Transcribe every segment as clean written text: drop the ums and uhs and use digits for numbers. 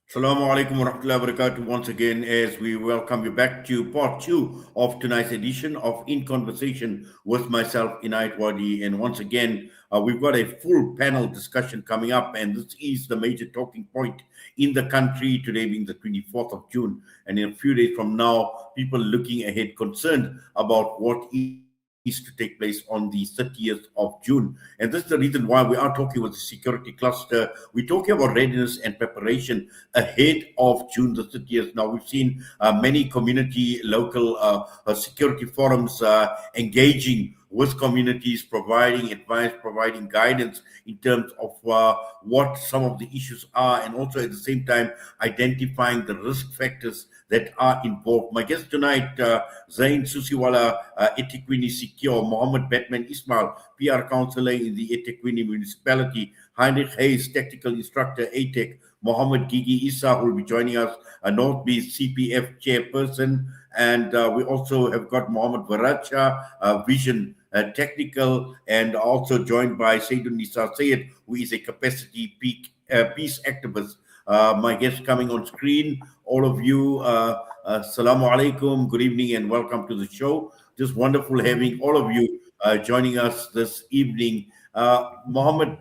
Assalamu alaikum wa rahmatullahi wa barakatuh once again as we welcome you back to part two of tonight's edition of In Conversation with myself, Inayat Wadi. And once again, we've got a full panel discussion coming up, and this is the major talking point in the country, today being the 24th of June. And in a few days from now, people looking ahead concerned about what is to take place on the 30th of June. And this is the reason why we are talking with the security cluster. We're talking about readiness and preparation ahead of June the 30th. Now, we've seen many community, local security forums engaging with communities, providing advice, providing guidance in terms of what some of the issues are, and also at the same time identifying the risk factors that are involved. My guest tonight, Zain Soosiwala, eThekwini Secure, Mohammed Ismail, PR Councillor in the eThekwini Municipality, Heinrich, Technical Instructor, A-TAC, Mohammed Essa, who will be joining us, a North Beach CPF Chairperson, and we also have got Mohammed Varachia, Vision Technical, and also joined by Sayyidun Nisa Sayed, who is a capacity peace activist. My guests coming on screen, all of you, assalamu alaikum, good evening, and welcome to the show. Just wonderful having all of you joining us this evening. Mohammed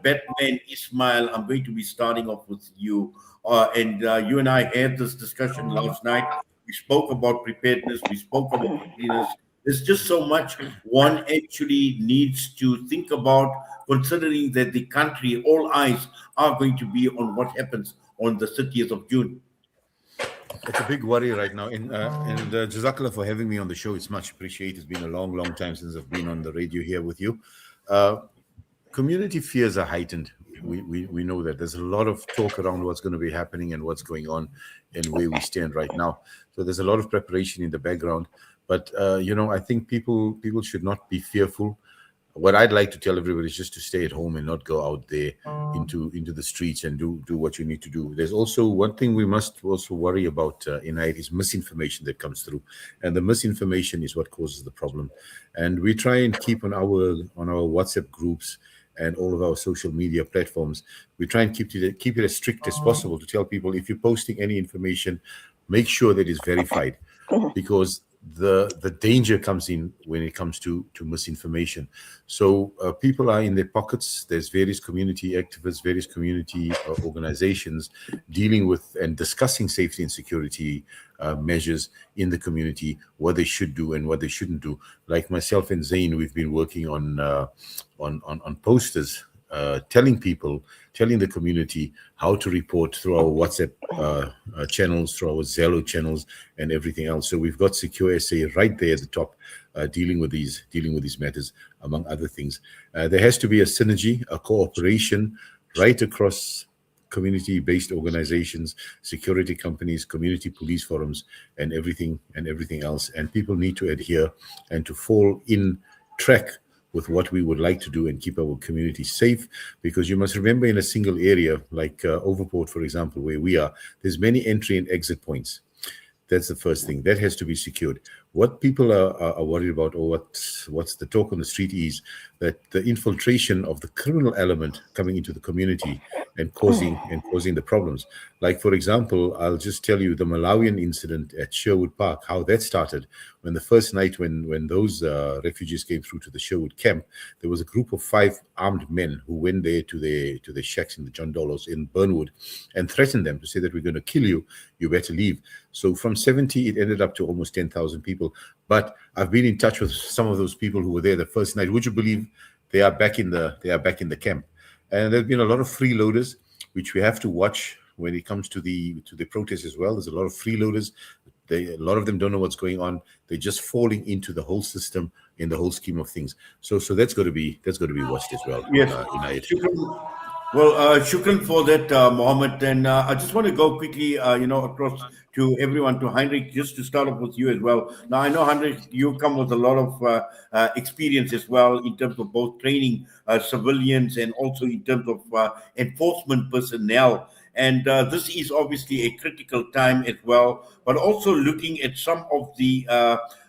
Ismail, I'm going to be starting off with you. And you and I had this discussion last night. We spoke about preparedness, we spoke about readiness. There's just so much one actually needs to think about, considering that the country, all eyes are going to be on what happens on the 30th of June. It's a big worry right now. And Jazakallah for having me on the show. It's much appreciated. It's been a long, long time since I've been on the radio here with you. Community fears are heightened. We know that. There's a lot of talk around what's going to be happening and what's going on and where we stand right now. So there's a lot of preparation in the background. But, I think people should not be fearful. What I'd like to tell everybody is just to stay at home and not go out there into the streets and do what you need to do. There's also one thing we must also worry about in it is misinformation that comes through, and the misinformation is what causes the problem. And we try and keep on our WhatsApp groups and all of our social media platforms. We try and keep it as strict as possible to tell people, if you're posting any information, make sure that it's verified, because the danger comes in when it comes to misinformation. So people are in their pockets. There's various community activists, various community organizations dealing with and discussing safety and security measures in the community, what they should do and what they shouldn't do. Like myself and Zain, we've been working on posters telling the community how to report through our WhatsApp channels, through our Zello channels, and everything else. So we've got Secure SA right there at the top, dealing with these matters, among other things. There has to be a synergy, a cooperation right across community-based organizations, security companies, community police forums, and everything else. And people need to adhere and to fall in track with what we would like to do and keep our community safe, because you must remember, in a single area like Overport, for example, where we are, there's many entry and exit points. That's the first thing that has to be secured. What people are worried about, or what's the talk on the street, is that the infiltration of the criminal element coming into the community and causing the problems. Like, for example, I'll just tell you the Malawian incident at Sherwood Park, how that started. When the first night when those refugees came through to the Sherwood camp, there was a group of 5 armed men who went there to the shacks in the John Dolos in Burnwood and threatened them to say that we're going to kill you, you better leave. So from 70, it ended up to almost 10,000 people. But I've been in touch with some of those people who were there the first night. Would you believe they are back in the camp? And there's been a lot of freeloaders, which we have to watch when it comes to the protests as well. There's a lot of freeloaders. A lot of them don't know what's going on. They're just falling into the whole system in the whole scheme of things. So that's got to be watched as well. Yes. Well, shukran for that, Mohammed. And I just want to go quickly, across to everyone, to Heinrich, just to start off with you as well. Now, I know, Heinrich, you come with a lot of experience as well in terms of both training civilians and also in terms of enforcement personnel. And this is obviously a critical time as well, but also looking at some of the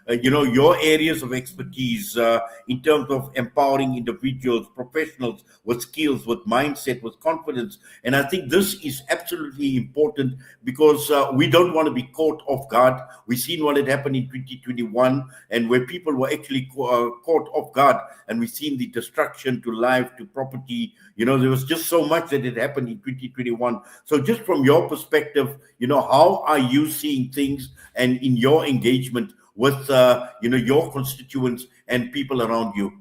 your areas of expertise in terms of empowering individuals, professionals with skills, with mindset, with confidence. And I think this is absolutely important because we don't want to be caught off guard. We've seen what had happened in 2021 and where people were actually caught off guard, and we've seen the destruction to life, to property. There was just so much that had happened in 2021. So just from your perspective, how are you seeing things and in your engagement with, your constituents and people around you?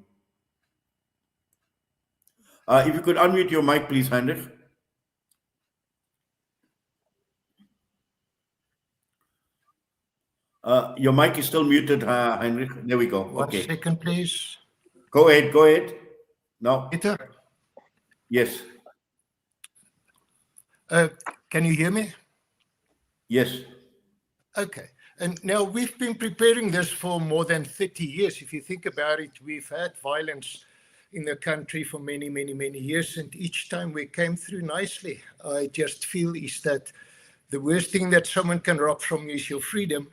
If you could unmute your mic, please, Heinrich. Your mic is still muted, Heinrich. There we go. Okay. 1 second, please. Go ahead. No. Peter? Yes. Can you hear me? Yes. Okay. And now we've been preparing this for more than 30 years. If you think about it, we've had violence in the country for many, many, many years. And each time we came through nicely. I just feel is that the worst thing that someone can rob from you is your freedom.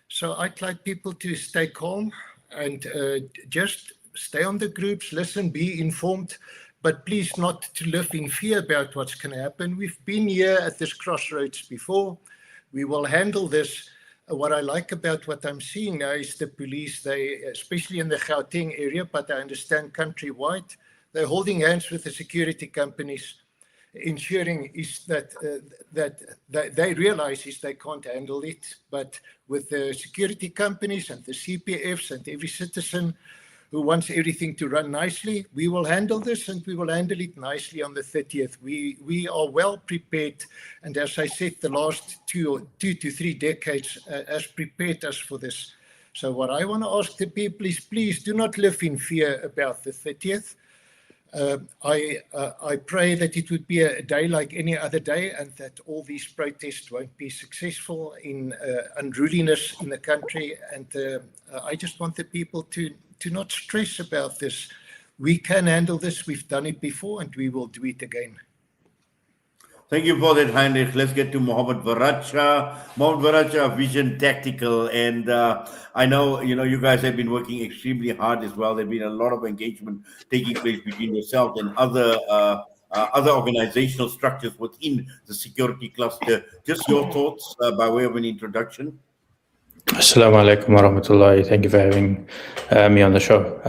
So I'd like people to stay calm and just stay on the groups, listen, be informed, but please not to live in fear about what's going to happen. We've been here at this crossroads before. We will handle this. What I like about what I'm seeing now is the police, they, especially in the Gauteng area, but I understand countrywide, they're holding hands with the security companies, ensuring is that they realize is they can't handle it, but with the security companies and the CPFs and every citizen who wants everything to run nicely, we will handle this and we will handle it nicely on the 30th. We are well prepared, and as I said, the last two to three decades has prepared us for this. So what I want to ask the people is please do not live in fear about the 30th. I pray that it would be a day like any other day and that all these protests won't be successful in unruliness in the country. And I just want the people to not stress about this. We can handle this. We've done it before and we will do it again. Thank you for that, Heinrich. Let's get to Mohammed Varachia. Mohammed Varachia, Vision Tactical. And I know, you guys have been working extremely hard as well. There's been a lot of engagement taking place between yourself and other organizational structures within the security cluster. Just your thoughts by way of an introduction. Assalamu alaikum wa rahmatullahi. Thank you for having me on the show.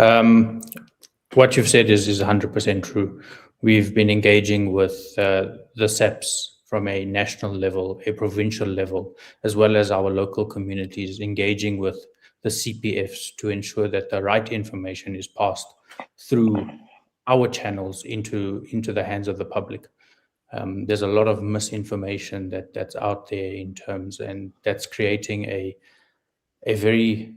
What you've said is 100% true. We've been engaging with the SAPs from a national level, a provincial level, as well as our local communities, engaging with the CPFs to ensure that the right information is passed through our channels into the hands of the public. There's a lot of misinformation that's out there in terms, and that's creating a very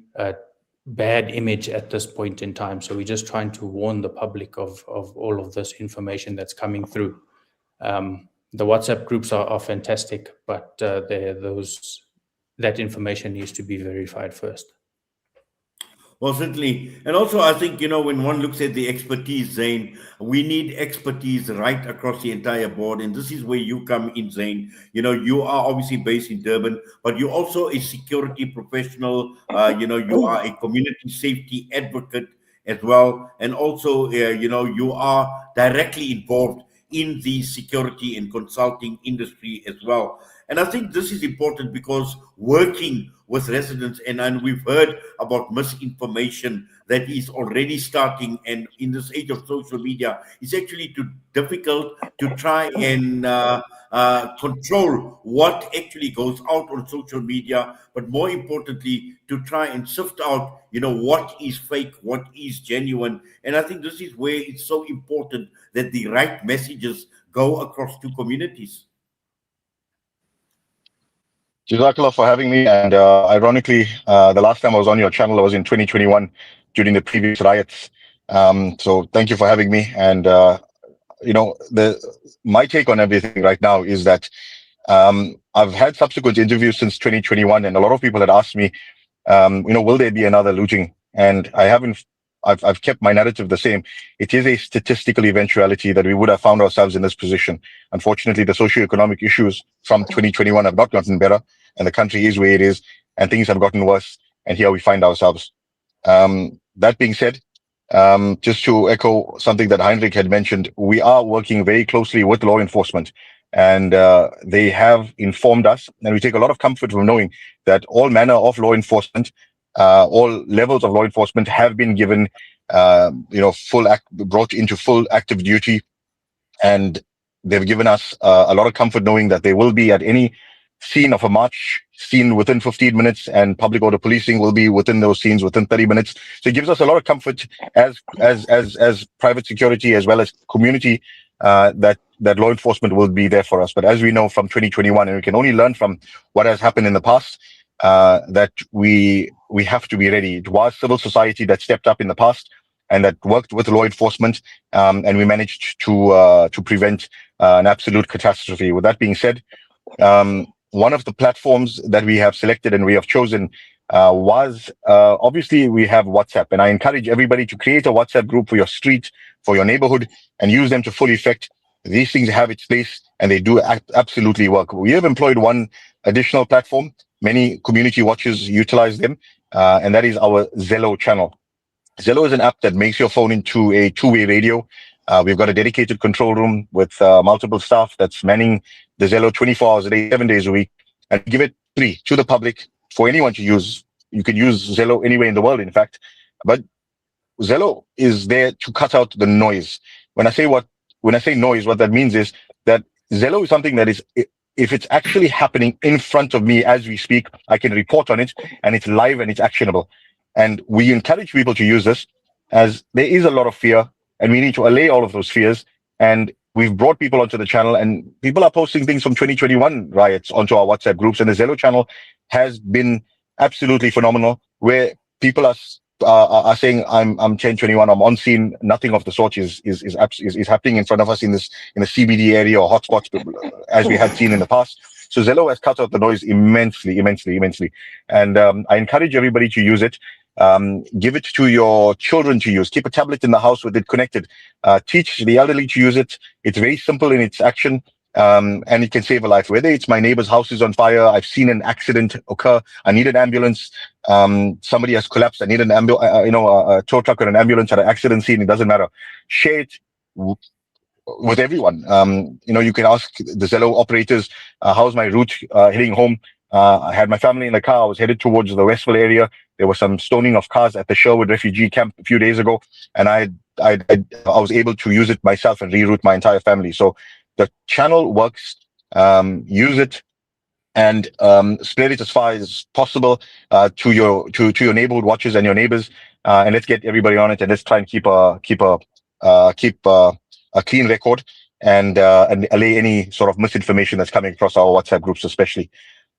bad image at this point in time. So we're just trying to warn the public of all of this information that's coming through. The WhatsApp groups are fantastic, but that information needs to be verified first. Well, certainly. And also, I think, when one looks at the expertise, Zain, we need expertise right across the entire board. And this is where you come in, Zain. You are obviously based in Durban, but you're also a security professional. You are a community safety advocate as well. And also, you are directly involved in the security and consulting industry as well. And I think this is important because working with residents, and we've heard about misinformation that is already starting, and in this age of social media, it's actually too difficult to try and control what actually goes out on social media, but more importantly, to try and sift out, what is fake, what is genuine. And I think this is where it's so important that the right messages go across to communities. Jazakallah for having me. And ironically, the last time I was on your channel, I was in 2021 during the previous riots. So thank you for having me. And, my take on everything right now is that I've had subsequent interviews since 2021, and a lot of people had asked me, will there be another looting? And I've kept my narrative the same. It is a statistical eventuality that we would have found ourselves in this position. Unfortunately, the socio-economic issues from 2021 have not gotten better, and the country is where it is, and things have gotten worse. and here we find ourselves. That being said, just to echo something that Heinrich had mentioned, we are working very closely with law enforcement, and they have informed us, and we take a lot of comfort from knowing that all manner of law enforcement, all levels of law enforcement have been given, brought into full active duty, and they've given us a lot of comfort knowing that they will be at any scene of a march scene within 15 minutes, and public order policing will be within those scenes within 30 minutes. So it gives us a lot of comfort as private security as well as community, that law enforcement will be there for us. But as we know from 2021, and we can only learn from what has happened in the past, that we have to be ready. It was civil society that stepped up in the past and that worked with law enforcement, and we managed to prevent an absolute catastrophe. With that being said, one of the platforms that we have selected and we have chosen was obviously we have WhatsApp, and I encourage everybody to create a WhatsApp group for your street, for your neighborhood, and use them to full effect. These things have its place and they do absolutely work. We have employed one additional platform. Many community watchers utilize them, and that is our Zello channel. Zello is an app that makes your phone into a two-way radio. We've got a dedicated control room with multiple staff that's manning the Zello 24 hours a day, 7 days a week, and give it free to the public for anyone to use. You can use Zello anywhere in the world, in fact. But Zello is there to cut out the noise. When I say noise, what that means is that Zello is something that is, if it's actually happening in front of me as we speak, I can report on it, and it's live and it's actionable. And we encourage people to use this, as there is a lot of fear, and we need to allay all of those fears. And we've brought people onto the channel, and people are posting things from 2021 riots onto our WhatsApp groups. And the Zello channel has been absolutely phenomenal, where people are saying, I'm 1021, I'm on scene. Nothing of the sort is happening in front of us in the CBD area or hotspots, as we had seen in the past. So Zello has cut out the noise immensely. And I encourage everybody to use it. Give it to your children to use. Keep a tablet in the house with it connected. Teach the elderly to use it. It's very simple in its action, and it can save a life. Whether it's my neighbor's house is on fire, I've seen an accident occur, I need an ambulance, somebody has collapsed, I need an a tow truck or an ambulance at an accident scene, it doesn't matter. Share it with everyone. You can ask the Zello operators, how's my route heading home? I had my family in the car. I was headed towards the Westville area. There was some stoning of cars at the Shoayb refugee camp a few days ago, and I was able to use it myself and reroute my entire family. So the channel works. Use it and spread it as far as possible to your neighborhood watchers and your neighbors, and let's get everybody on it, and let's try and keep a clean record and allay any sort of misinformation that's coming across our WhatsApp groups, especially.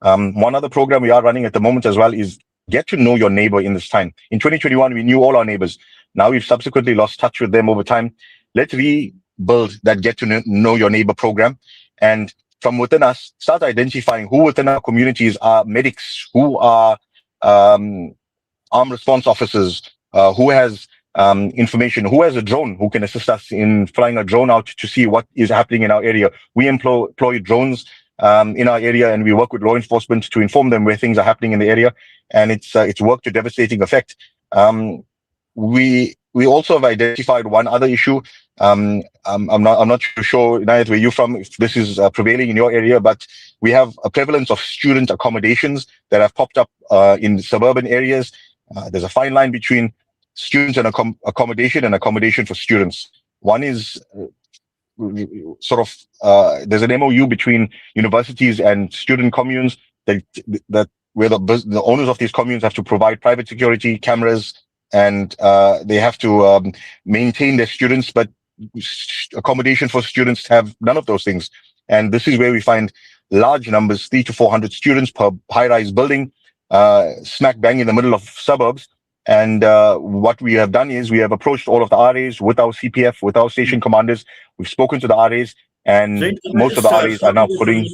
One other program we are running at the moment as well is get to know your neighbor in this time. In 2021, we knew all our neighbors. Now we've subsequently lost touch with them over time. Let's rebuild that get to know your neighbor program. And from within us, start identifying who within our communities are medics, who are armed response officers, who has information, who has a drone, who can assist us in flying a drone out to see what is happening in our area. We employ drones in our area, and we work with law enforcement to inform them where things are happening in the area, and it's worked to devastating effect. We also have identified one other issue. I'm not sure, Inayat, where you're from, if this is prevailing in your area, but we have a prevalence of student accommodations that have popped up in suburban areas. There's a fine line between students and accommodation and accommodation for students. One is there's an MOU between universities and student communes that where the owners of these communes have to provide private security cameras, and they have to maintain their students, but accommodation for students have none of those things. And this is where we find large numbers, 300 to 400 students per high-rise building, smack bang in the middle of suburbs. And what we have done is we have approached all of the RAs with our CPF, with our station commanders. We've spoken to the RAs, and Zain, most of the RAs are now putting...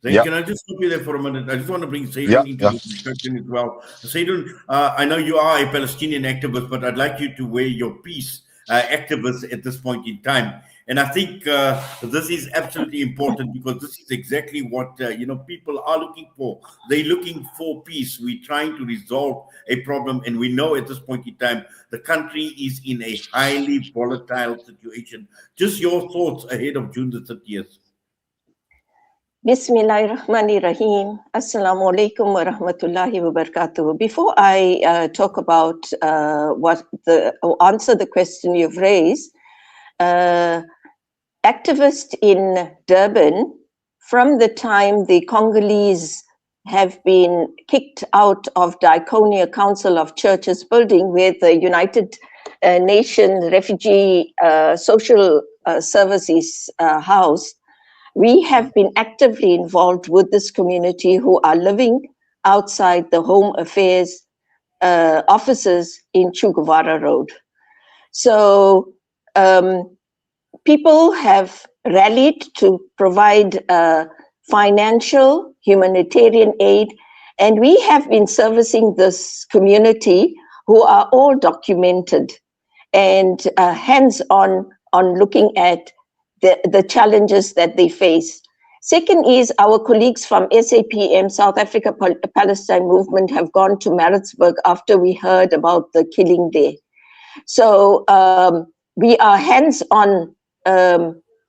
Zain, can I just stop you there for a minute? I just want to bring Zain into the discussion as well. Zain, I know you are a Palestinian activist, but I'd like you to wear your peace activist at this point in time. And I think this is absolutely important, because this is exactly what people are looking for. They're looking for peace. We're trying to resolve a problem, and we know at this point in time the country is in a highly volatile situation. Just your thoughts ahead of June the 30th. Bismillahirrahmanirrahim. Assalamu alaikum wa rahmatullahi wa barakatuh. Before I talk about answer the question you've raised, activists in Durban, from the time the Congolese have been kicked out of Diaconia Council of Churches building, where the United Nations Refugee Social Services house, we have been actively involved with this community who are living outside the Home Affairs offices in Che Guevara Road. So people have rallied to provide financial, humanitarian aid, and we have been servicing this community who are all documented and hands-on on looking at the challenges that they face. Second is our colleagues from SAPM, South Africa Palestine Movement, have gone to Maritzburg after we heard about the killing there. So we are hands-on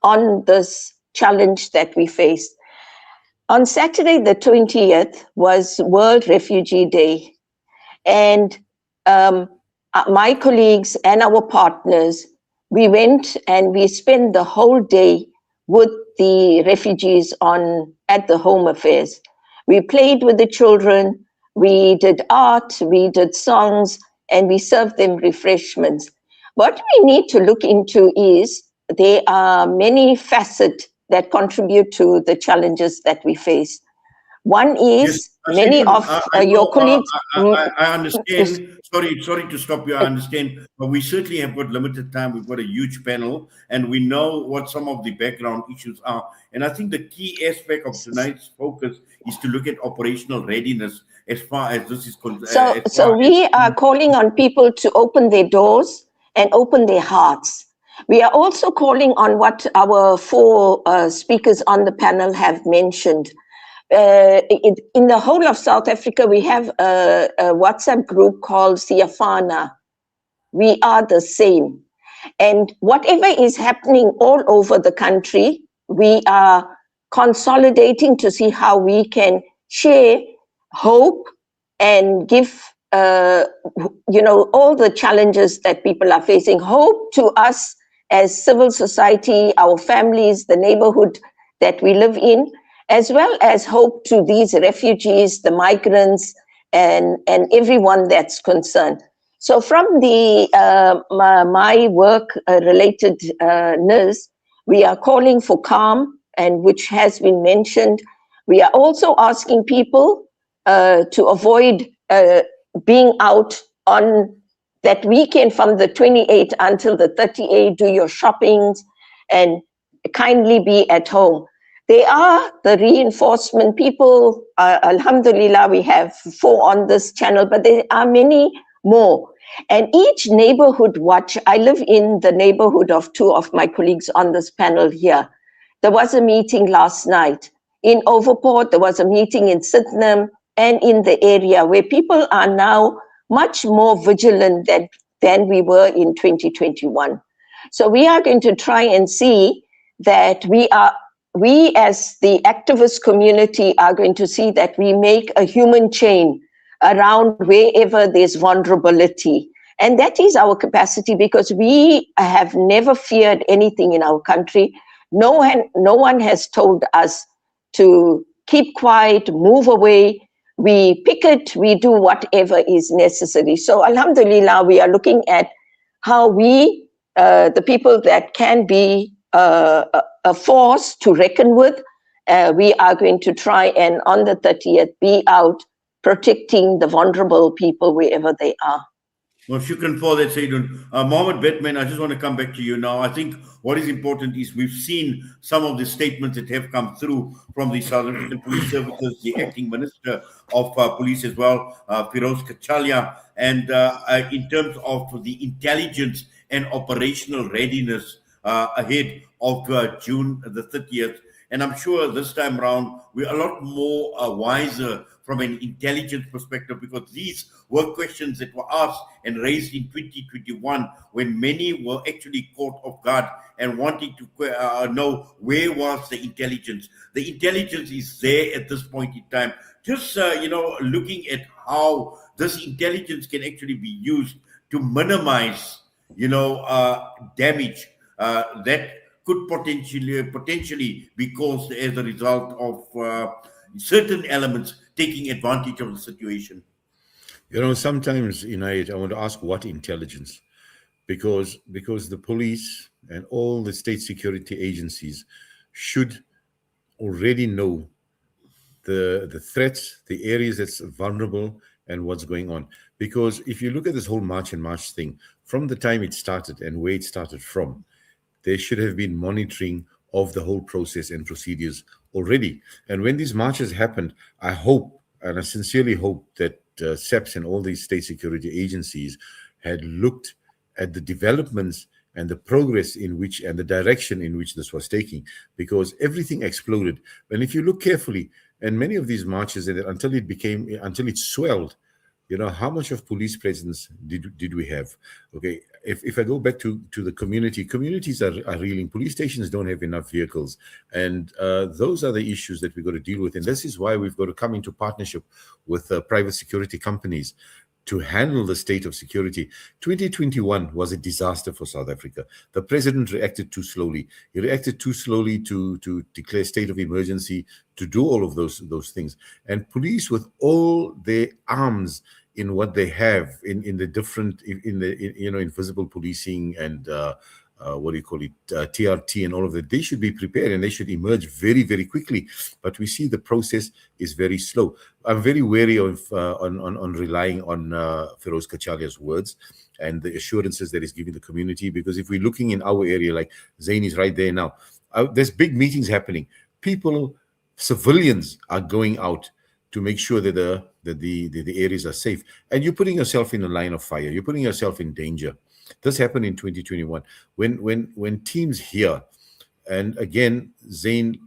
on this challenge that we face. On Saturday, the 20th, was World Refugee Day. And my colleagues and our partners, we went and we spent the whole day with the refugees at the Home Affairs. We played with the children, we did art, we did songs, and we served them refreshments. What we need to look into is there are many facets that contribute to the challenges that we face. One is many of your colleagues. I understand. Sorry to stop you. I understand, but we certainly have got limited time. We've got a huge panel, and we know what some of the background issues are. And I think the key aspect of tonight's focus is to look at operational readiness as far as this is concerned. So we are calling on people to open their doors and open their hearts. We are also calling on what our four speakers on the panel have mentioned. In the whole of South Africa, we have a WhatsApp group called Siafana. We are the same. And whatever is happening all over the country, we are consolidating to see how we can share hope and give, all the challenges that people are facing. Hope to us as civil society, our families, the neighborhood that we live in, as well as hope to these refugees, the migrants, and everyone that's concerned. So from my work related nurse, we are calling for calm, and which has been mentioned. We are also asking people to avoid being out on that weekend from the 28th until the 38th, do your shoppings and kindly be at home. They are the reinforcement people. Alhamdulillah, we have 4 on this channel, but there are many more. And each neighborhood watch, I live in the neighborhood of 2 of my colleagues on this panel here. There was a meeting last night in Overport, there was a meeting in Sydenham and in the area where people are now much more vigilant than we were in 2021. So we are going to try and see that we as the activist community are going to see that we make a human chain around wherever there's vulnerability. And that is our capacity, because we have never feared anything in our country. No one has told us to keep quiet, move away. We picket, we do whatever is necessary. So alhamdulillah, we are looking at how we, the people that can be a force to reckon with, we are going to try and on the 30th be out protecting the vulnerable people wherever they are. Well, shukran for that, Sayyidun. Mohammed Batman, I just want to come back to you now. I think what is important is we've seen some of the statements that have come through from the South African Police Services, the acting minister of police as well, Firoz Kachalia, and in terms of the intelligence and operational readiness ahead of June the 30th. And I'm sure this time around, we're a lot more wiser from an intelligence perspective, because these were questions that were asked and raised in 2021 when many were actually caught off guard and wanting to know where was the intelligence. The intelligence is there at this point in time. Just, looking at how this intelligence can actually be used to minimize, damage that could potentially be caused as a result of certain elements taking advantage of the situation. Sometimes, I want to ask what intelligence, because the police and all the state security agencies should already know the threats, the areas that's vulnerable, and what's going on. Because if you look at this whole March and March thing, from the time it started and where it started from, there should have been monitoring of the whole process and procedures already. And when these marches happened, I hope, and I sincerely hope, that SEPs and all these state security agencies had looked at the developments and the progress in which, and the direction in which this was taking, because everything exploded. And if you look carefully, and many of these marches, until it swelled, how much of police presence did we have? Okay, if I go back to the communities are reeling. Police stations don't have enough vehicles, and those are the issues that we've got to deal with. And this is why we've got to come into partnership with private security companies to handle the state of security. 2021 was a disaster for South Africa. The president reacted too slowly. He reacted too slowly to declare state of emergency, to do all of those things. And police, with all their arms in what they have in the different invisible policing and TRT and all of that, they should be prepared and they should emerge very, very quickly. But we see the process is very slow. I'm very wary of on relying on Feroz Kachalia's words and the assurances that he's giving the community, because if we're looking in our area, like Zain is right there now, there's big meetings happening. Civilians are going out to make sure that the areas are safe, and you're putting yourself in a line of fire. You're putting yourself in danger. This happened in 2021 when teams here, and again, Zain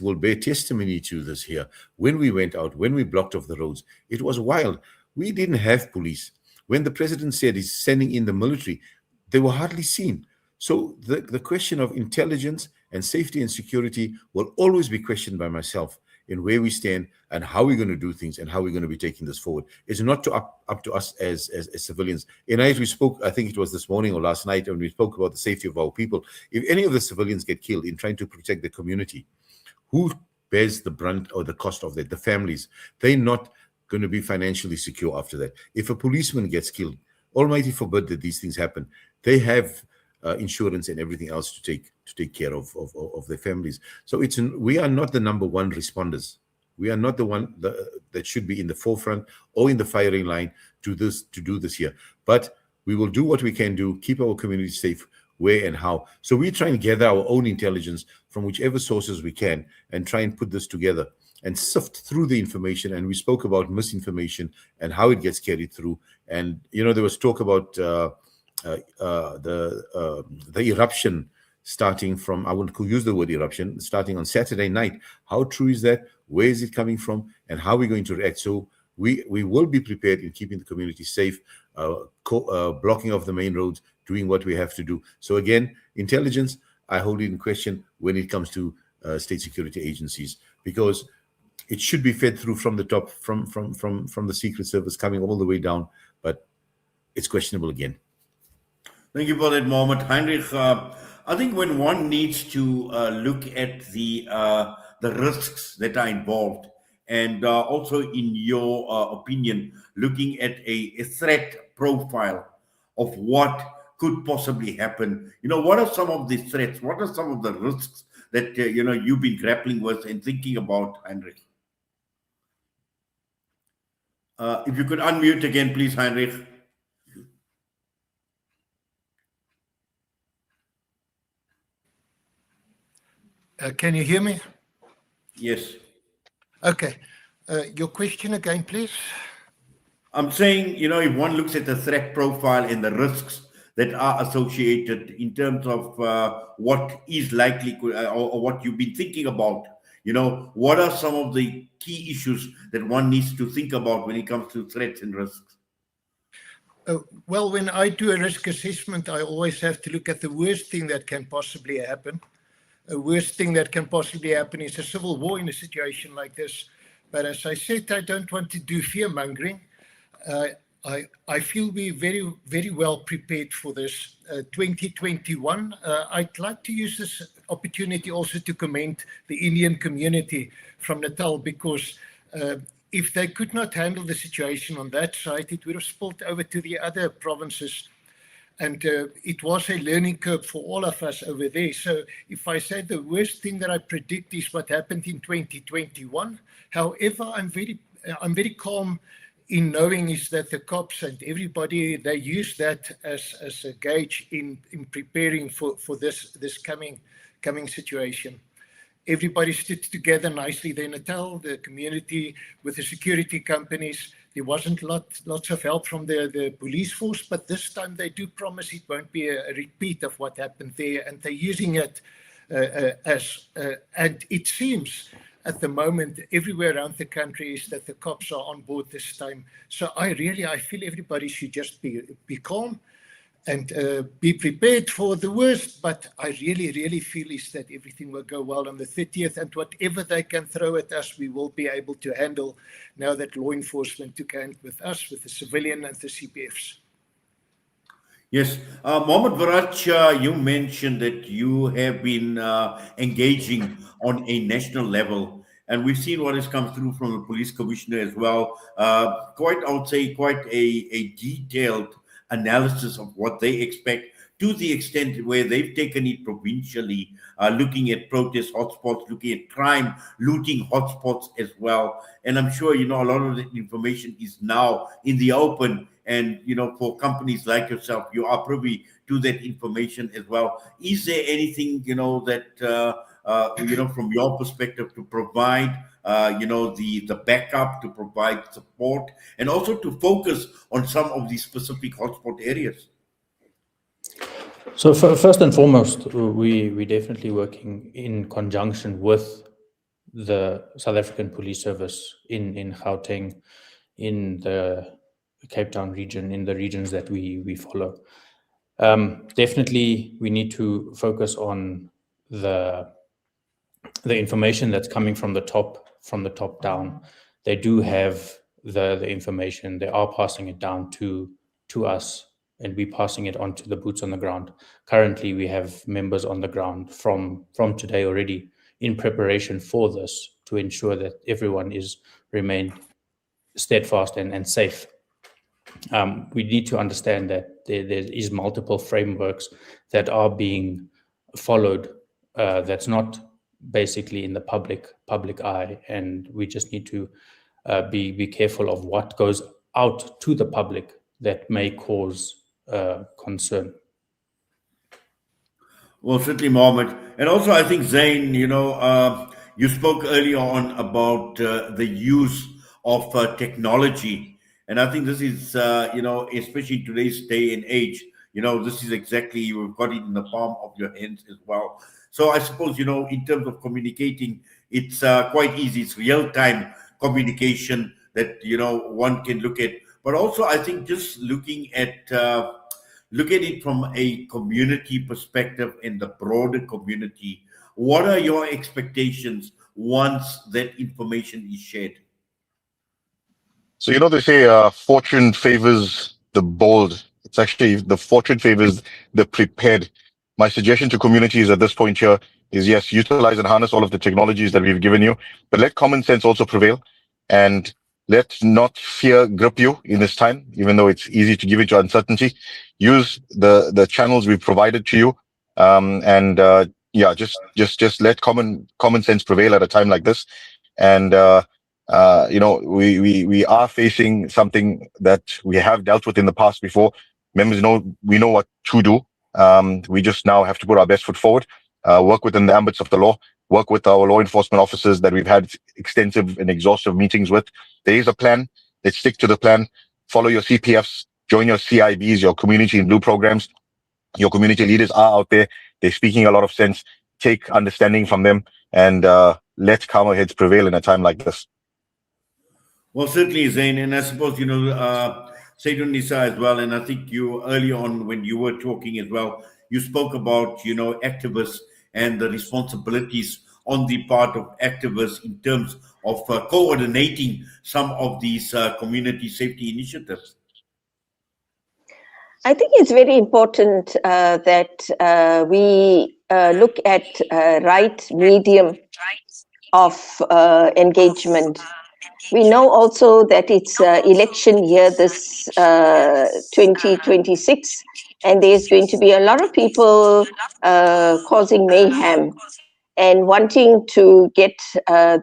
will bear testimony to this here. When we went out, when we blocked off the roads, it was wild. We didn't have police. When the president said he's sending in the military, they were hardly seen. So the question of intelligence and safety and security will always be questioned by myself in where we stand and how we're going to do things and how we're going to be taking this forward. It's not up to us as civilians. In night we spoke, I think it was this morning or last night, and we spoke about the safety of our people. If any of the civilians get killed in trying to protect the community, who bears the brunt or the cost of that? The families. They're not going to be financially secure after that. If a policeman gets killed, almighty forbid that these things happen, they have insurance and everything else to take care of their families. So we are not the number one responders. We are not the one that should be in the forefront or in the firing line to do this here. But we will do what we can do, keep our community safe, where and how. So we try and gather our own intelligence from whichever sources we can and try and put this together and sift through the information. And we spoke about misinformation and how it gets carried through. And, there was talk about the eruption starting from, I wouldn't use the word eruption, starting on Saturday night. How true is that? Where is it coming from? And how are we going to react? So we will be prepared in keeping the community safe, blocking off the main roads, doing what we have to do. So again, intelligence, I hold it in question when it comes to state security agencies, because it should be fed through from the top, from the Secret Service coming all the way down, but it's questionable again. Thank you for that, Mohammed. Heinrich, I think when one needs to look at the risks that are involved, and also in your opinion, looking at a threat profile of what could possibly happen, what are some of the threats? What are some of the risks that, you've been grappling with and thinking about, Heinrich? If you could unmute again, please, Heinrich. Can you hear me? Yes. Okay. Your question again, please. I'm saying, if one looks at the threat profile and the risks that are associated in terms of what is likely or what you've been thinking about? What are some of the key issues that one needs to think about when it comes to threats and risks? Well, when I do a risk assessment, I always have to look at the worst thing that can possibly happen. The worst thing that can possibly happen is a civil war in a situation like this. But as I said, I don't want to do fear-mongering. I feel we're very, very well prepared for this. 2021, I'd like to use this opportunity also to commend the Indian community from Natal, because if they could not handle the situation on that side, it would have spilled over to the other provinces. And it was a learning curve for all of us over there. So if I say the worst thing that I predict is what happened in 2021, however, I'm very calm in knowing is that the cops and everybody, they use that as a gauge in preparing for this coming situation. Everybody stood together nicely there in Natal, the community with the security companies. There wasn't lots of help from the police force, but this time they do promise it won't be a repeat of what happened there, and they're using it and it seems at the moment everywhere around the country is that the cops are on board this time. So I feel everybody should just be calm and be prepared for the worst, but I really feel is that everything will go well on the 30th, and whatever they can throw at us, we will be able to handle now that law enforcement took hand with us, with the civilian and the CPFs. Yes. Mohammed Varachia, you mentioned that you have been engaging on a national level, and we've seen what has come through from the police commissioner as well. I would say, quite a detailed analysis of what they expect, to the extent where they've taken it provincially, looking at protest hotspots, looking at crime, looting hotspots as well. And I'm sure, a lot of the information is now in the open. And, for companies like yourself, you are privy to that information as well. Is there anything, that, from your perspective to provide, the backup, to provide support, and also to focus on some of these specific hotspot areas? So first and foremost, we're definitely working in conjunction with the South African Police Service in Gauteng, in the Cape Town region, in the regions that we follow. Definitely, we need to focus on the information that's coming from the top down. They do have the information. They are passing it down to us, and we're passing it on to the boots on the ground. Currently, we have members on the ground from today already in preparation for this, to ensure that everyone is remained steadfast and safe. We need to understand that there is multiple frameworks that are being followed, that's not basically in the public eye, and we just need to be careful of what goes out to the public that may cause concern. Well, certainly, Mohammed. And also, I think, Zain, you spoke earlier on about the use of technology. And I think this is, especially in today's day and age, this is exactly, you've got it in the palm of your hands as well. So I suppose, in terms of communicating, it's quite easy. It's real-time communication that, one can look at. But also, I think just looking at it from a community perspective, in the broader community, what are your expectations once that information is shared? So, they say fortune favors the bold. It's actually the fortune favors the prepared. My suggestion to communities at this point here is, yes, utilize and harness all of the technologies that we've given you, but let common sense also prevail, and let not fear grip you in this time, even though it's easy to give into uncertainty. Use the channels we've provided to you, just let common sense prevail at a time like this. And we are facing something that we have dealt with in the past before. Members we know what to do. We just now have to put our best foot forward, work within the ambits of the law, work with our law enforcement officers that we've had extensive and exhaustive meetings with. There is a plan. Let's stick to the plan. Follow your CPFs, join your CIBs, your community and blue programs. Your community leaders are out there. They're speaking a lot of sense. Take understanding from them, and let calmer heads prevail in a time like this. Well, certainly, Zain, and I suppose, Sayyidun Nisa as well, and I think you early on when you were talking as well, you spoke about, activists and the responsibilities on the part of activists in terms of coordinating some of these community safety initiatives. I think it's very important that we look at right medium of engagement. We know also that it's election year, this 2026, and there's going to be a lot of people causing mayhem and wanting to get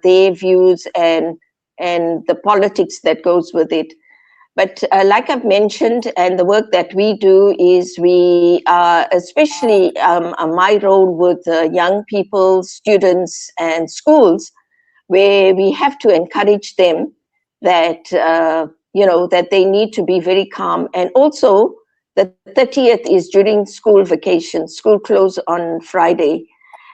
their views and the politics that goes with it. But like I've mentioned, and the work that we do is we are, especially my role with young people, students and schools, where we have to encourage them that, that they need to be very calm. And also the 30th is during school vacation, school close on Friday.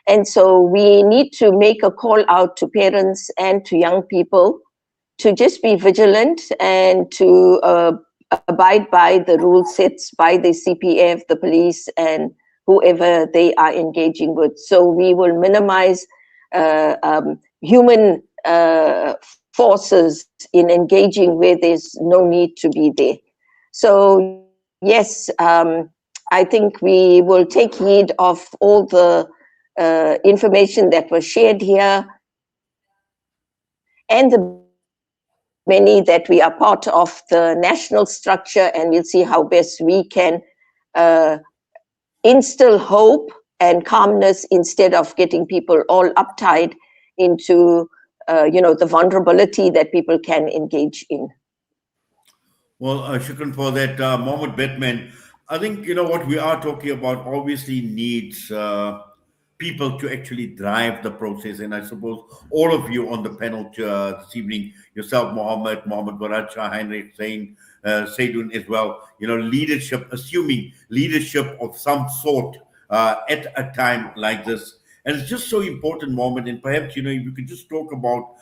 And so we need to make a call out to parents and to young people to just be vigilant and to abide by the rules set by the CPF, the police, and whoever they are engaging with. So we will minimize human forces in engaging where there's no need to be there. So yes, I think we will take heed of all the information that was shared here and the many that we are part of the national structure, and we'll see how best we can instill hope and calmness instead of getting people all uptight into the vulnerability that people can engage in. Well, shukran for that, Mohammed Batman. I think, what we are talking about obviously needs people to actually drive the process. And I suppose all of you on the panel this evening, yourself, Mohammed, Varachia, Heinrich, Zain, Sayyidun as well, leadership, assuming leadership of some sort at a time like this. And it's just so important, Mohammed, and perhaps, if you could just talk about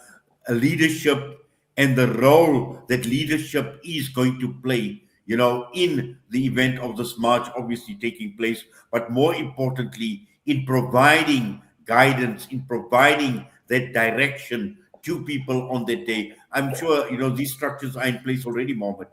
leadership and the role that leadership is going to play, in the event of this march obviously taking place, but more importantly, in providing guidance, in providing that direction to people on that day. I'm sure, these structures are in place already, Mohammed.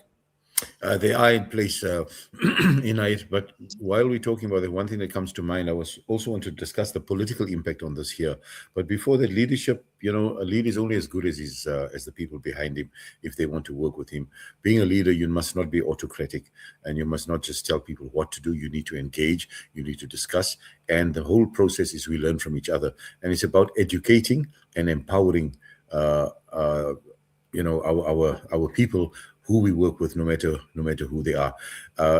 They are in place in it. But while we're talking about it, one thing that comes to mind, I was also want to discuss the political impact on this here. But before that, leadership, a leader is only as good as the people behind him, if they want to work with him. Being a leader, you must not be autocratic, and you must not just tell people what to do. You need to engage, you need to discuss, and the whole process is we learn from each other. And it's about educating and empowering our people who we work with, no matter who they are.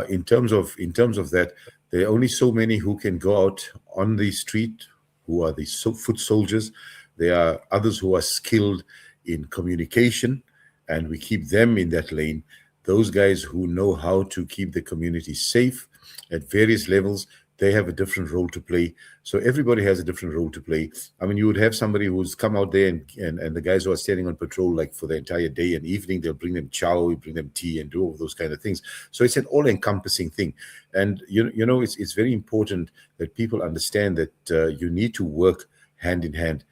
In terms of that, there are only so many who can go out on the street, who are the foot soldiers. There are others who are skilled in communication, and we keep them in that lane. Those guys who know how to keep the community safe at various levels, they have a different role to play. So everybody has a different role to play. I mean, you would have somebody who's come out there and the guys who are standing on patrol like for the entire day and evening, they'll bring them chow, you bring them tea and do all those kind of things. So it's an all-encompassing thing. And, it's very important that people understand that you need to work hand in hand.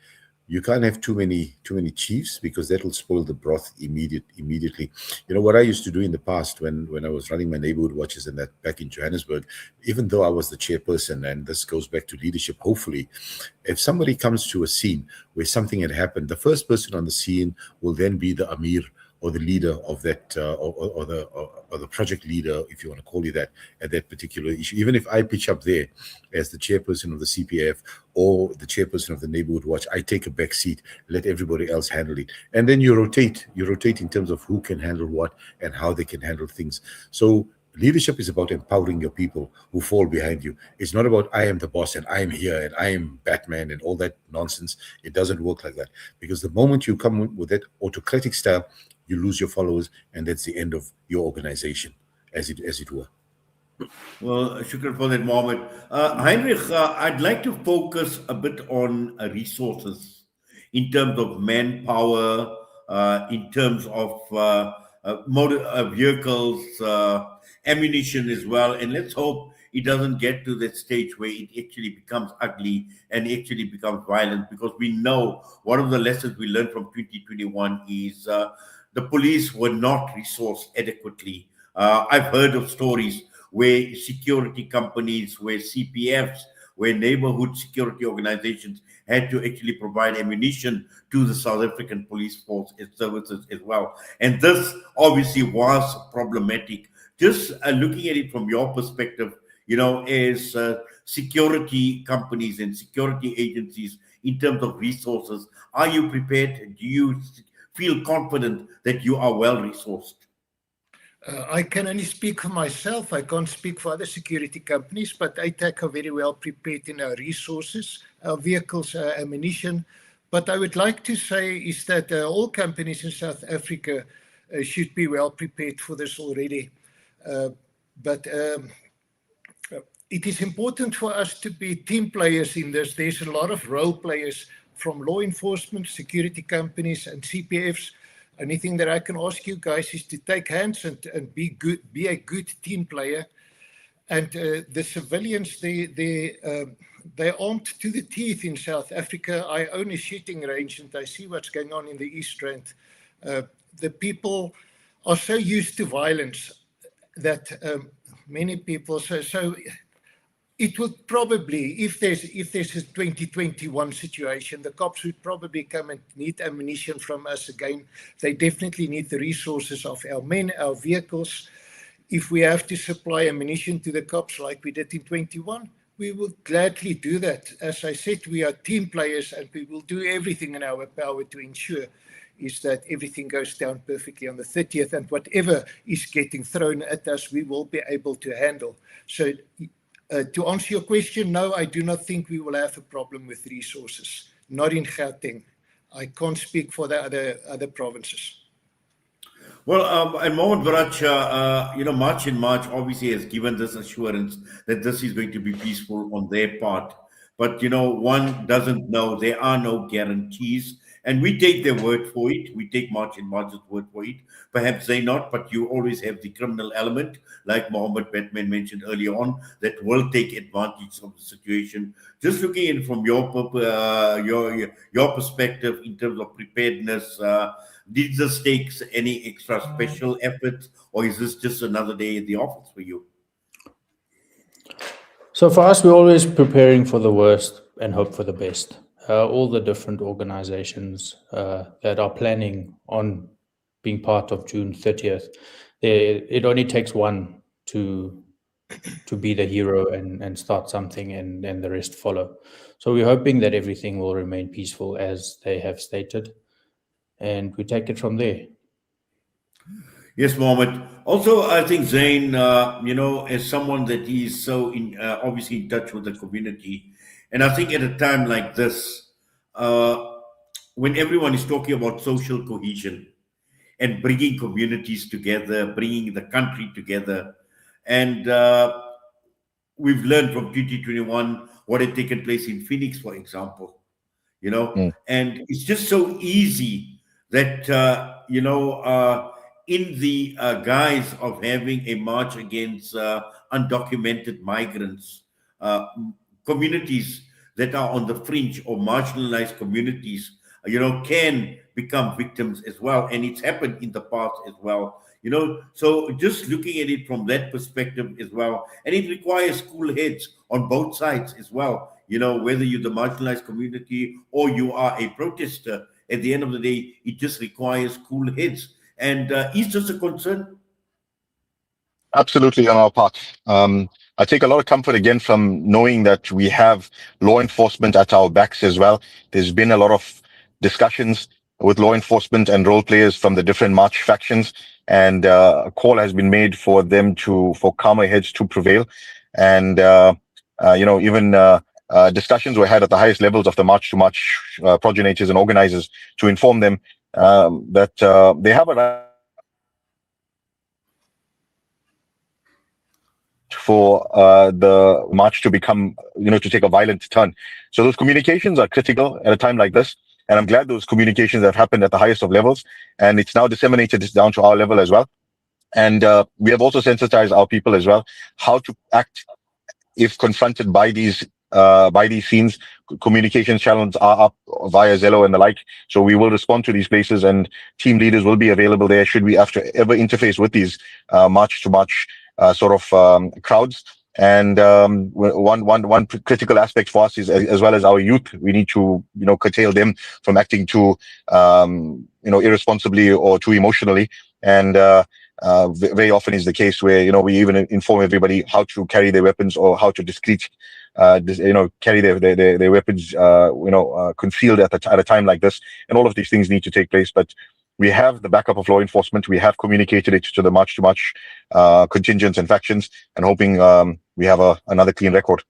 You can't have too many chiefs, because that will spoil the broth immediately. What I used to do in the past when I was running my neighborhood watches and that back in Johannesburg, even though I was the chairperson, and this goes back to leadership, hopefully, if somebody comes to a scene where something had happened, the first person on the scene will then be the Amir or the leader of that, or the project leader, if you want to call it that, at that particular issue. Even if I pitch up there as the chairperson of the CPF or the chairperson of the neighborhood watch, I take a back seat, let everybody else handle it. And then you rotate in terms of who can handle what and how they can handle things. So leadership is about empowering your people who fall behind you. It's not about I am the boss and I am here and I am Batman and all that nonsense. It doesn't work like that, because the moment you come with that autocratic style, you lose your followers, and that's the end of your organization, as it were. Well, shukran for that, Mohammed. Heinrich, I'd like to focus a bit on resources in terms of manpower, in terms of motor vehicles, ammunition as well. And let's hope it doesn't get to that stage where it actually becomes ugly and actually becomes violent, because we know one of the lessons we learned from 2021 is the police were not resourced adequately. I've heard of stories where security companies, where CPFs, where neighborhood security organizations had to actually provide ammunition to the South African police force and services as well. And this obviously was problematic. Just looking at it from your perspective, as security companies and security agencies in terms of resources, are you prepared? Do you feel confident that you are well resourced? I can only speak for myself. I can't speak for other security companies, but A-TAC are very well prepared in our resources, our vehicles, our ammunition. But I would like to say is that all companies in South Africa should be well prepared for this already. But it is important for us to be team players in this. There's a lot of role players from law enforcement, security companies, and CPFs. Anything that I can ask you guys is to take hands and be a good team player. And the civilians, they're armed to the teeth in South Africa. I own a shooting range and I see what's going on in the East Rand. The people are so used to violence that many people, so it would probably, if there's a 2021 situation, the cops would probably come and need ammunition from us again. They definitely need the resources of our men, our vehicles. If we have to supply ammunition to the cops like we did in 21, we will gladly do that. As I said, we are team players and we will do everything in our power to ensure is that everything goes down perfectly on the 30th, and whatever is getting thrown at us, we will be able to handle. So to answer your question, no, I do not think we will have a problem with resources, not in Gauteng. I can't speak for the other provinces. Well, and Mohammed Varachia, March in March obviously has given this assurance that this is going to be peaceful on their part. But, one doesn't know. There are no guarantees. And we take their word for it. We take March in March's word for it. Perhaps they not, but you always have the criminal element, like Mohammed Batman mentioned earlier on, that will take advantage of the situation. Just looking at it from your perspective in terms of preparedness, did this take any extra special efforts, or is this just another day at the office for you? So for us, we're always preparing for the worst and hope for the best. All the different organizations that are planning on being part of June 30th, it only takes one to be the hero and start something, and the rest follow. So we're hoping that everything will remain peaceful as they have stated, and we take it from there. Yes, Mohammed. Also, I think Zain, as someone that is so obviously in touch with the community, and I think at a time like this, when everyone is talking about social cohesion and bringing communities together, bringing the country together, and we've learned from 2021 what had taken place in Phoenix, for example, and it's just so easy that, in the guise of having a march against undocumented migrants, communities that are on the fringe or marginalized communities, can become victims as well. And it's happened in the past as well, So just looking at it from that perspective as well, and it requires cool heads on both sides as well, whether you're the marginalized community or you are a protester, at the end of the day, it just requires cool heads. And is this a concern? Absolutely on our part. I take a lot of comfort again from knowing that we have law enforcement at our backs as well. There's been a lot of discussions with law enforcement and role players from the different march factions, and a call has been made for them for calmer heads to prevail. And even discussions were had at the highest levels of the March to March progenitors and organizers to inform them that they have a right for the march to become, to take a violent turn. So those communications are critical at a time like this. And I'm glad those communications have happened at the highest of levels. And it's now disseminated down to our level as well. And we have also sensitized our people as well, how to act if confronted by these scenes. Communication channels are up via Zello and the like. So we will respond to these places, and team leaders will be available there should we have to ever interface with these march to march sort of crowds. And one critical aspect for us is, as well as our youth, we need to curtail them from acting too irresponsibly or too emotionally. And very often is the case where we even inform everybody how to carry their weapons or how to carry their weapons concealed at a time like this. And all of these things need to take place, but we have the backup of law enforcement. We have communicated it to the march to march contingents and factions, and hoping we have another clean record.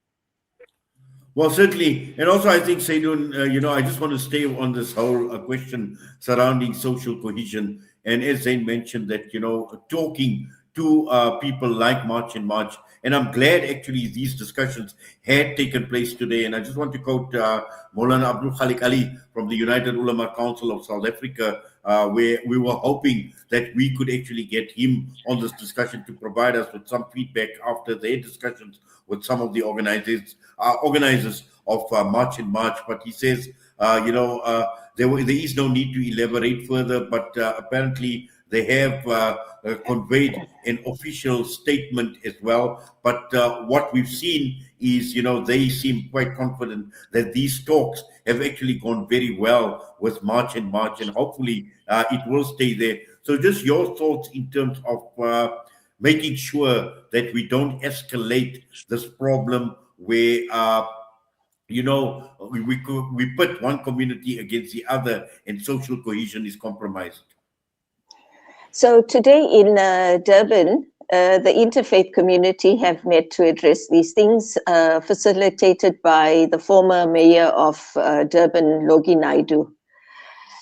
Well, certainly. And also, I think, Saidun, I just want to stay on this whole question surrounding social cohesion. And as Zain mentioned that, talking to people like March and March, and I'm glad actually these discussions had taken place today. And I just want to quote Maulana Abdul Khalik Ali from the United Ulama Council of South Africa, where we were hoping that we could actually get him on this discussion to provide us with some feedback after their discussions with some of the organizers of March and March. But he says, there is no need to elaborate further, but apparently they have conveyed an official statement as well. But what we've seen is, they seem quite confident that these talks have actually gone very well with March and March, and hopefully it will stay there. So just your thoughts in terms of making sure that we don't escalate this problem where we put one community against the other and social cohesion is compromised. So today in Durban, the interfaith community have met to address these things, facilitated by the former mayor of Durban, Logi Naidu.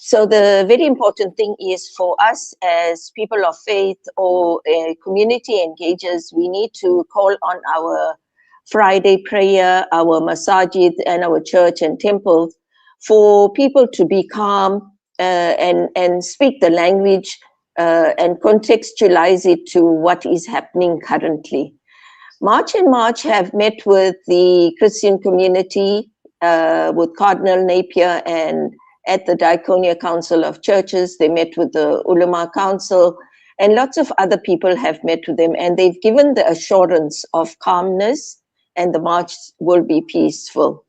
So the very important thing is for us as people of faith or community engagers, we need to call on our Friday prayer, our masajid and our church and temples for people to be calm and speak the language and contextualize it to what is happening currently. March and March have met with the Christian community, with Cardinal Napier, and at the Diaconia Council of Churches, they met with the Ulama Council, and lots of other people have met with them, and they've given the assurance of calmness and the march will be peaceful.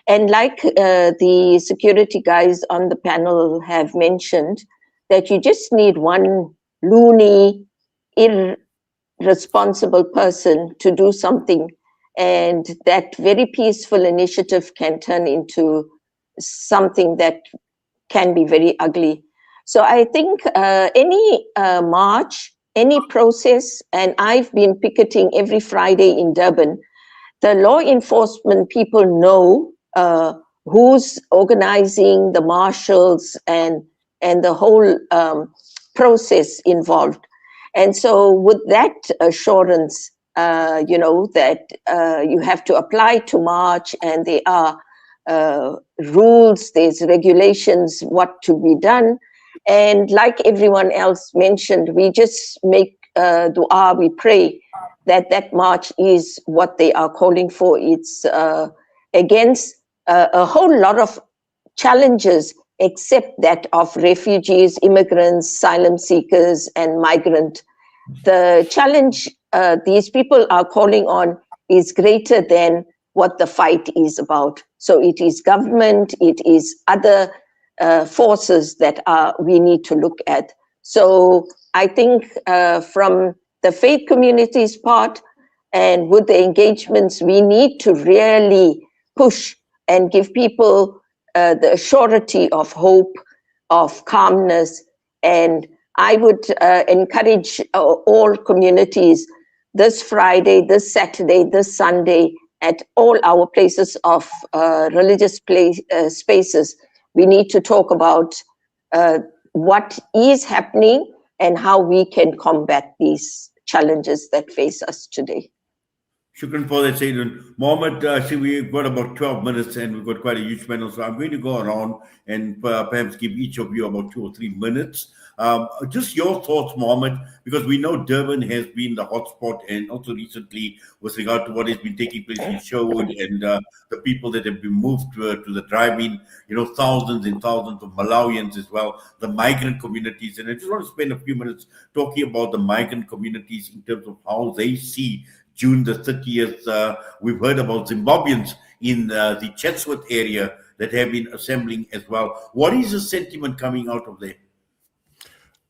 And like the security guys on the panel have mentioned, that you just need one loony, irresponsible person to do something, and that very peaceful initiative can turn into something that can be very ugly. So I think any march, any process, and I've been picketing every Friday in Durban, the law enforcement people know who's organizing, the marshals and the whole process involved. And so with that assurance, that you have to apply to march, and there are rules, there's regulations, what to be done. And like everyone else mentioned, we just make dua, we pray that march is what they are calling for. It's against a whole lot of challenges, except that of refugees, immigrants, asylum seekers, and migrant. The challenge these people are calling on is greater than what the fight is about. So it is government, it is other forces that we need to look at. So I think from the faith community's part and with the engagements, we need to really push and give people the surety of hope, of calmness. And I would encourage all communities this Friday, this Saturday, this Sunday, at all our places of religious spaces, we need to talk about what is happening and how we can combat these challenges that face us today. Shukran for that, Sayyidun. Mohammed, see, we've got about 12 minutes and we've got quite a huge panel, so I'm going to go around and perhaps give each of you about 2 or 3 minutes. Just your thoughts, Mohammed, because we know Durban has been the hotspot, and also recently with regard to what has been taking place in Shoayb and the people that have been moved to the drive-in, thousands and thousands of Malawians as well, the migrant communities. And I just want to spend a few minutes talking about the migrant communities in terms of how they see June the 30th. We've heard about Zimbabweans in the Chatsworth area that have been assembling as well. What is the sentiment coming out of there?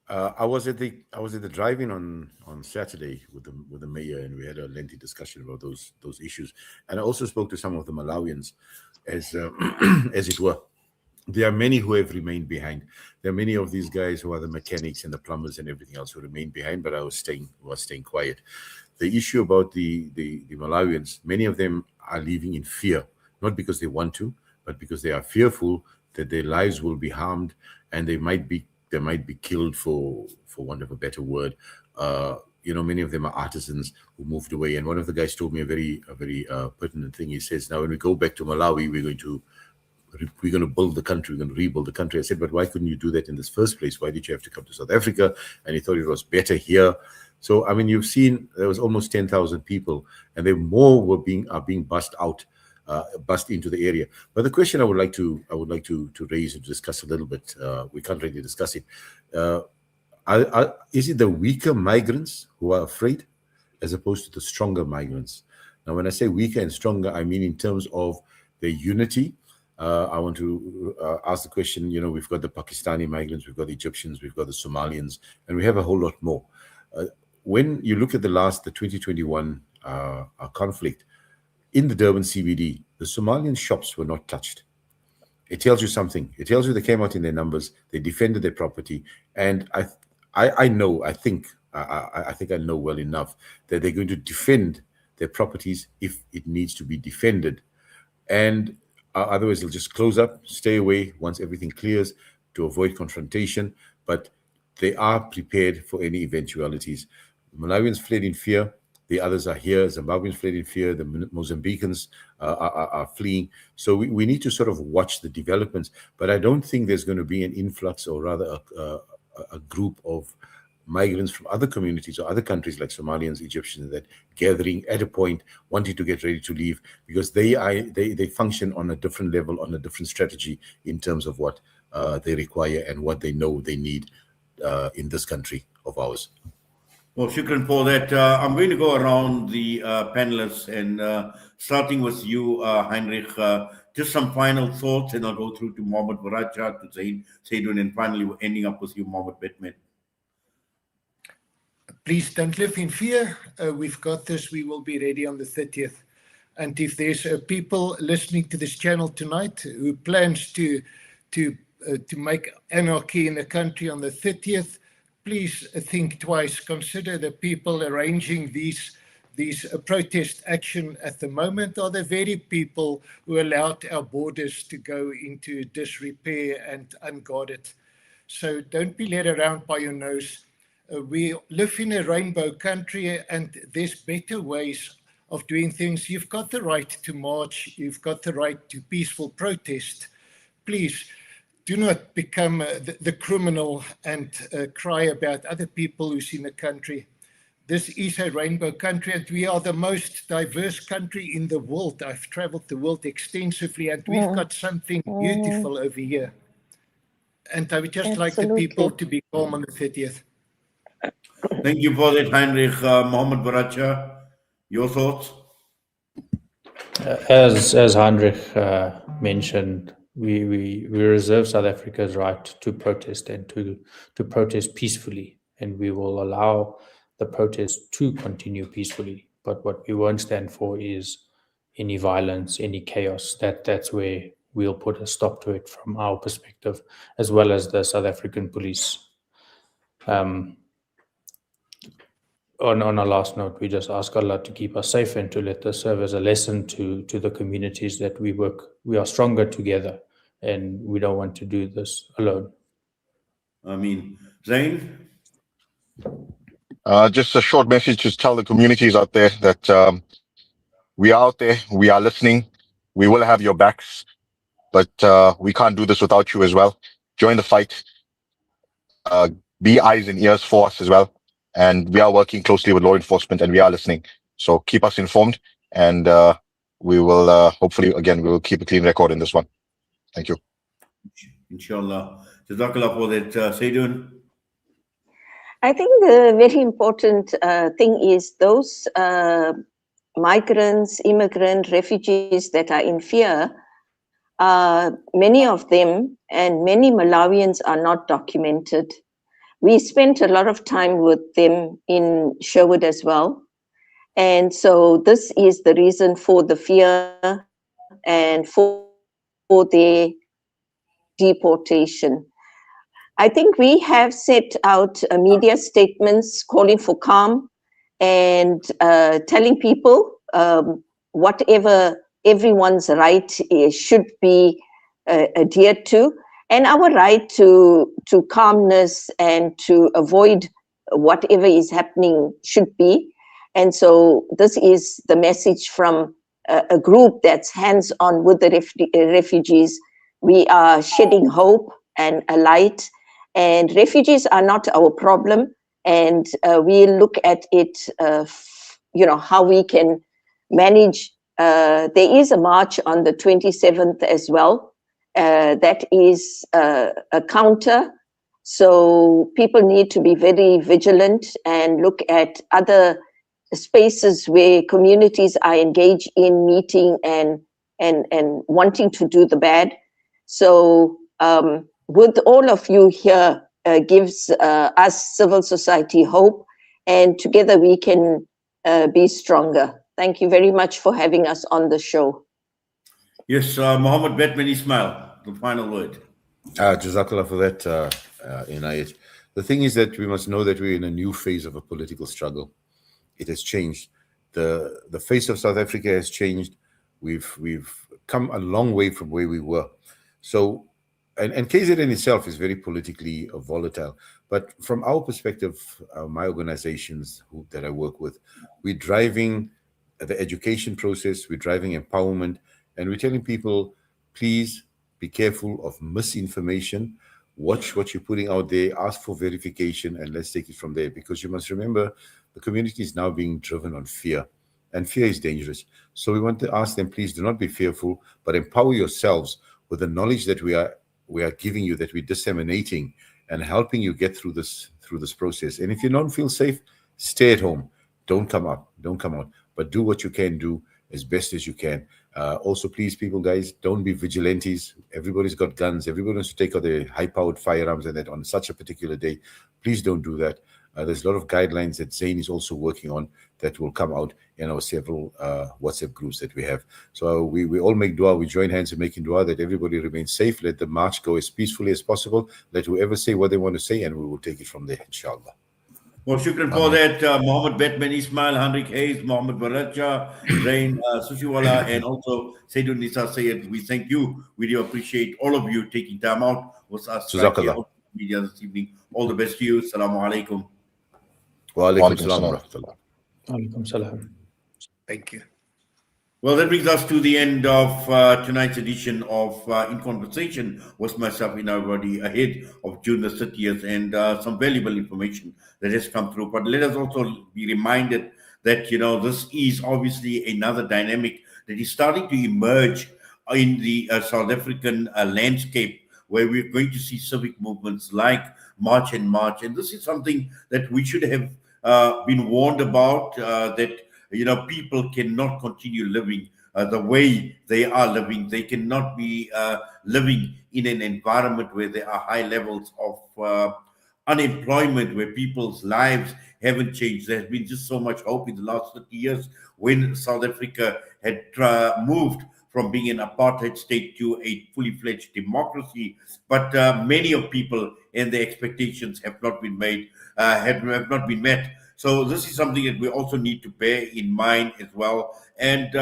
I was at the drive-in on Saturday with the mayor, and we had a lengthy discussion about those issues. And I also spoke to some of the Malawians, as it were. There are many who have remained behind. There are many of these guys who are the mechanics and the plumbers and everything else who remained behind, but I was staying quiet. The issue about the Malawians, many of them are leaving in fear, not because they want to, but because they are fearful that their lives will be harmed and they might be killed, for want of a better word. Many of them are artisans who moved away. And one of the guys told me a very pertinent thing. He says, now when we go back to Malawi, we're going to build the country, we're going to rebuild the country. I said, but why couldn't you do that in this first place? Why did you have to come to South Africa? And he thought it was better here. So, I mean, you've seen there was almost 10,000 people, and then more are being bussed into the area. But the question I would like to raise and discuss a little bit, we can't really discuss it. Is it the weaker migrants who are afraid, as opposed to the stronger migrants? Now, when I say weaker and stronger, I mean in terms of their unity. I want to ask the question, we've got the Pakistani migrants, we've got the Egyptians, we've got the Somalians, and we have a whole lot more. When you look at the 2021 conflict, in the Durban CBD, the Somalian shops were not touched. It tells you something. It tells you they came out in their numbers, they defended their property, and I think I know well enough that they're going to defend their properties if it needs to be defended. And otherwise, they'll just close up, stay away once everything clears to avoid confrontation. But they are prepared for any eventualities. Malawians fled in fear. The others are here. Zimbabweans fled in fear. The Mozambicans are fleeing. So we need to sort of watch the developments. But I don't think there's going to be an influx, or rather a group of migrants from other communities or other countries like Somalians, Egyptians, that gathering at a point, wanting to get ready to leave, because they function on a different level, on a different strategy in terms of what they require and what they know they need in this country of ours. Well, shukran for that. I'm going to go around the panelists, and starting with you, Heinrich, just some final thoughts, and I'll go through to Mohammed Varachia, to Zain Soosiwala, and finally we're ending up with you, Mohammed Ismail. Please don't live in fear. We've got this. We will be ready on the 30th. And if there's people listening to this channel tonight who plans to make anarchy in the country on the 30th, please think twice. Consider the people arranging these protest action at the moment are the very people who allowed our borders to go into disrepair and unguarded. So don't be led around by your nose. We live in a rainbow country, and there's better ways of doing things. You've got the right to march. You've got the right to peaceful protest. Please do not become the criminal and cry about other people who's in the country. This is a rainbow country, and we are the most diverse country in the world. I've traveled the world extensively, and we've got something beautiful over here. And I would just like the people to be calm on the 30th. Thank you for that, Heinrich. Mohammed Varachia, your thoughts? As Heinrich mentioned, we reserve South Africa's right to protest and to protest peacefully, and we will allow the protest to continue peacefully. But what we won't stand for is any violence, any chaos. That's where we'll put a stop to it from our perspective, as well as the South African police. On a last note, we just ask Allah to keep us safe and to let this serve as a lesson to the communities that we work. We are stronger together, and we don't want to do this alone. I mean, Zain? Just a short message to tell the communities out there that we are out there. We are listening. We will have your backs, but we can't do this without you as well. Join the fight. Be eyes and ears for us as well. And we are working closely with law enforcement, and we are listening. So keep us informed, and we will hopefully, again, we will keep a clean record in this one. Thank you. Inshallah. Jazakallah for that, Saidun. I think the very important thing is those migrants, immigrant, refugees that are in fear, many of them and many Malawians are not documented. We spent a lot of time with them in Sherwood as well. And so this is the reason for the fear and for their deportation. I think we have set out media statements calling for calm and telling people whatever everyone's right is, should be adhered to, and our right to calmness and to avoid whatever is happening should be. And so this is the message from a group that's hands-on with the refugees. We are shedding hope and a light, and refugees are not our problem. And we look at it, how we can manage. There is a march on the 27th as well. That is a counter. So people need to be very vigilant and look at other spaces where communities are engaged in meeting and wanting to do the bad. So with all of you here gives us civil society hope, and together we can be stronger. Thank you very much for having us on the show. Yes, Mohammed Ismail, the final word. Jazakallah for that, Inayat. The thing is that we must know that we're in a new phase of a political struggle. It has changed. The face of South Africa has changed. We've come a long way from where we were. So, and KZN itself is very politically volatile. But from our perspective, my organizations that I work with, we're driving the education process, we're driving empowerment, and we're telling people, please be careful of misinformation. Watch what you're putting out there, ask for verification, and let's take it from there. Because you must remember, the community is now being driven on fear, and fear is dangerous. So we want to ask them, please do not be fearful, but empower yourselves with the knowledge that we are giving you, that we're disseminating and helping you get through this process. And if you don't feel safe, stay at home. Don't come out, but do what you can do as best as you can. Also, please, people, guys, don't be vigilantes. Everybody's got guns. Everybody wants to take out their high-powered firearms and that on such a particular day. Please don't do that. There's a lot of guidelines that Zain is also working on that will come out in our several WhatsApp groups that we have. So we all make dua. We join hands in making dua that everybody remains safe. Let the march go as peacefully as possible. Let whoever say what they want to say, and we will take it from there, inshallah. Well, shukran for that, Mohammed Ismail, Heinrich Hayes, Mohammed Varachia, Zain Soosiwala, and also Saidun Nisa Sayed. We thank you. We do appreciate all of you taking time out with us right here on media this evening. All the best to you. Assalamu alaikum. Wa alaikum salam wa rahmatullah. Alaikum salam. Thank you. Well, that brings us to the end of tonight's edition of In Conversation with myself, Inawadi, ahead of June the 30th, and some valuable information that has come through. But let us also be reminded that, this is obviously another dynamic that is starting to emerge in the South African landscape, where we're going to see civic movements like March and March. And this is something that we should have been warned about, that people cannot continue living the way they are living. They cannot be living in an environment where there are high levels of unemployment, where people's lives haven't changed. There has been just so much hope in the last 30 years when South Africa had moved from being an apartheid state to a fully fledged democracy. But many of people and their expectations have not been made, have not been met. So this is something that we also need to bear in mind as well. And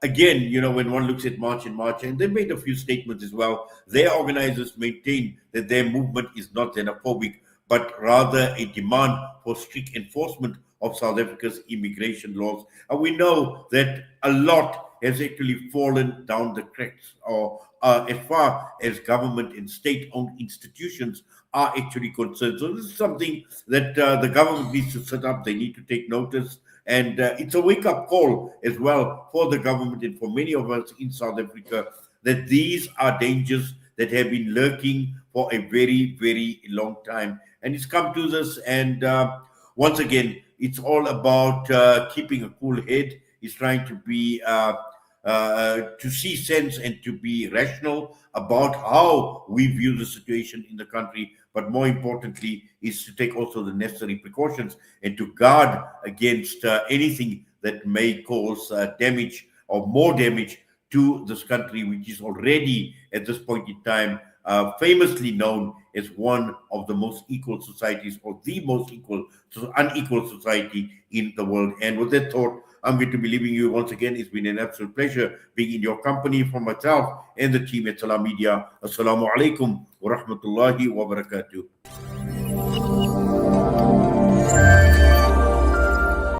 again, when one looks at March and March, and they made a few statements as well, their organizers maintain that their movement is not xenophobic, but rather a demand for strict enforcement of South Africa's immigration laws. And we know that a lot has actually fallen down the cracks, or as far as government and state-owned institutions are actually concerned. So this is something that the government needs to set up. They need to take notice. And it's a wake-up call as well for the government and for many of us in South Africa, that these are dangers that have been lurking for a very, very long time. And it's come to this. And once again, it's all about keeping a cool head. It's trying to be to see sense and to be rational about how we view the situation in the country, but more importantly is to take also the necessary precautions and to guard against anything that may cause damage or more damage to this country, which is already at this point in time famously known as one of the most equal societies, or the most unequal society in the world. And with that thought, I'm going to be leaving you once again. It's been an absolute pleasure being in your company for myself and the team at Salam Media. Assalamu alaikum wa rahmatullahi wa barakatuh.